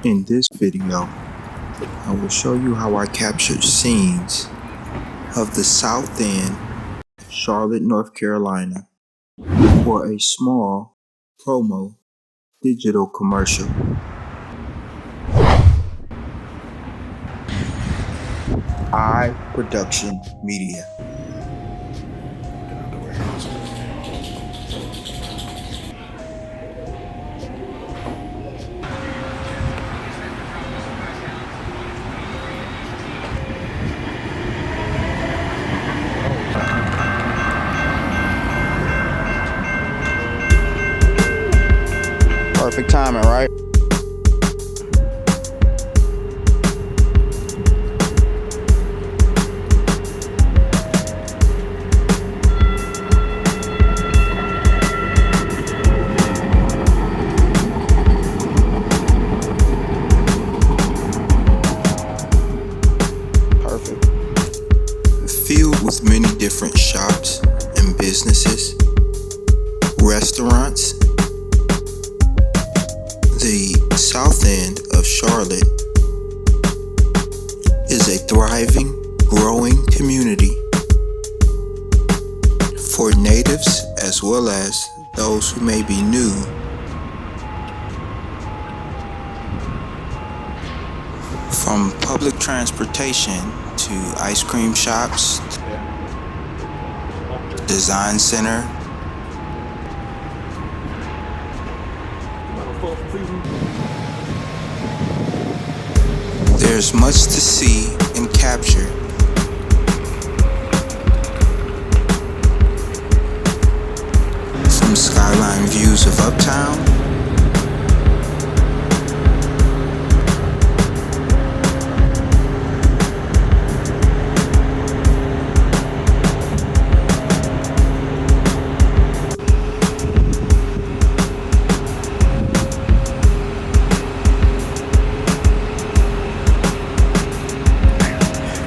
In this video, I will show you how I captured scenes of the South End of Charlotte, North Carolina for a small promo digital commercial. Production Media. Perfect timing, right? Perfect. Filled with many different shops and businesses, restaurants, the South End of Charlotte is a thriving, growing community for natives as well as those who may be new. From public transportation to ice cream shops, design center, there's much to see and capture. From skyline views of Uptown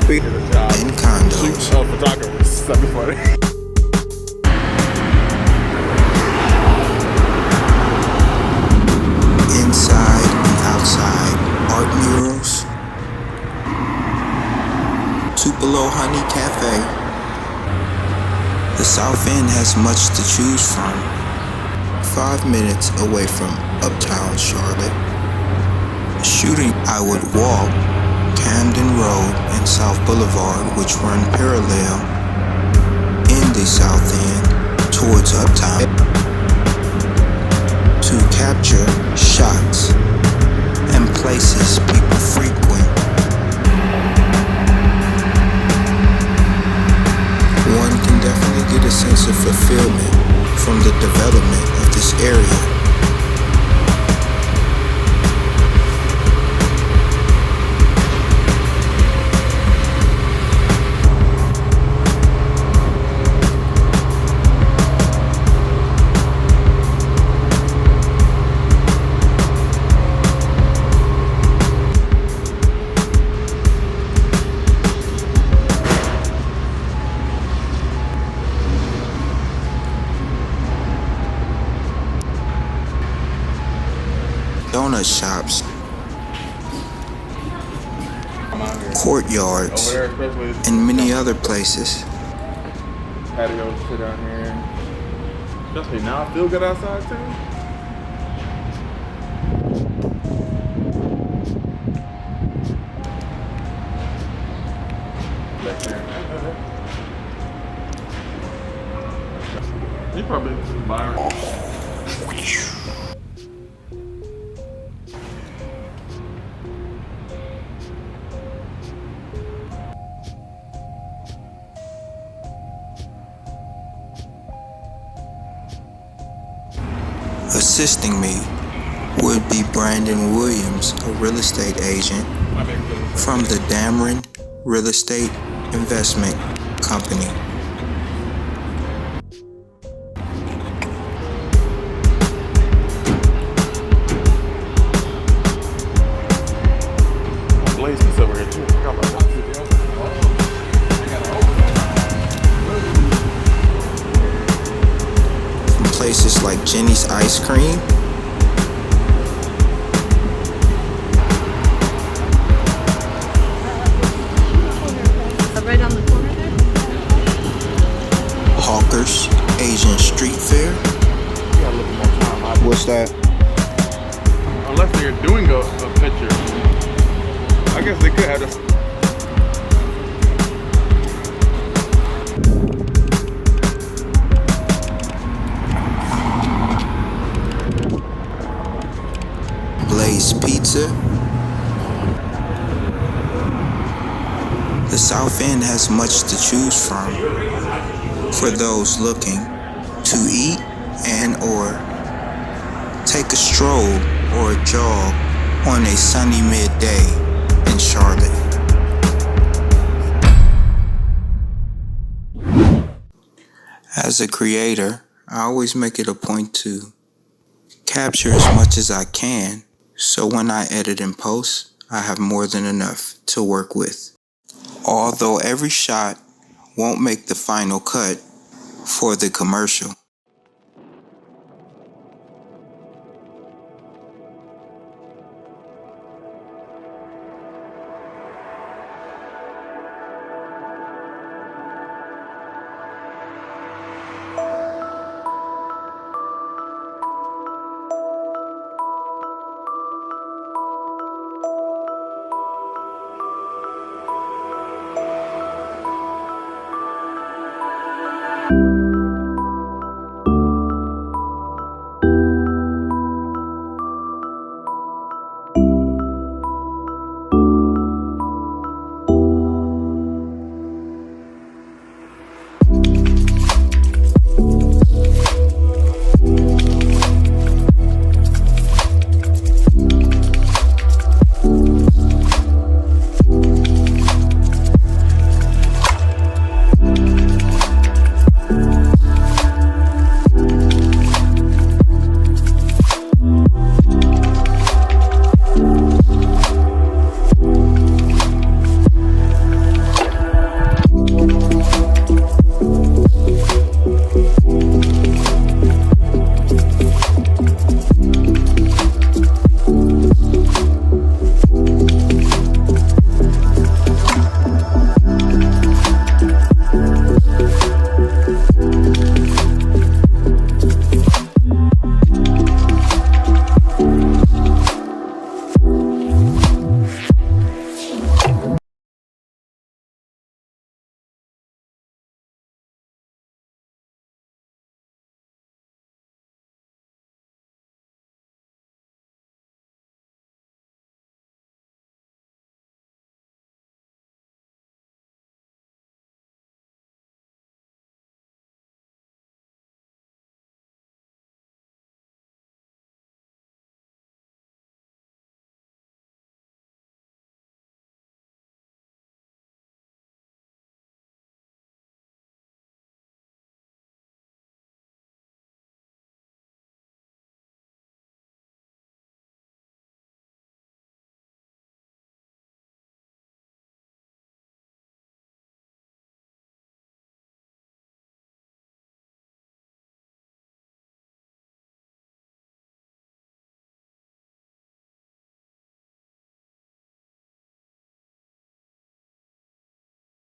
and condos. Photographers, that'd be funny. Inside and outside art murals, Tupelo Honey Cafe. The South End has much to choose from. 5 minutes away from Uptown Charlotte. Shooting, I would walk Camden Road and South Boulevard, which run parallel in the South End towards Uptown, to capture shots and places people frequent. One can definitely get a sense of fulfillment from the development of this area. Donut shops, courtyards, and many other places. Patio sit down here. Especially now, I feel good outside too. You probably just Byron. Assisting me would be Brandon Williams, a real estate agent from the DAMERON Real Estate Investment Company. Blazing's over here too. Places like Jenny's Ice Cream, What's that? Unless they're doing a picture. I guess they could have this. Blaze Pizza. The South End has much to choose from for those looking to eat and or take a stroll or a jog on a sunny midday in Charlotte. As a creator, I always make it a point to capture as much as I can, so when I edit and post, I have more than enough to work with. Although every shot won't make the final cut for the commercial.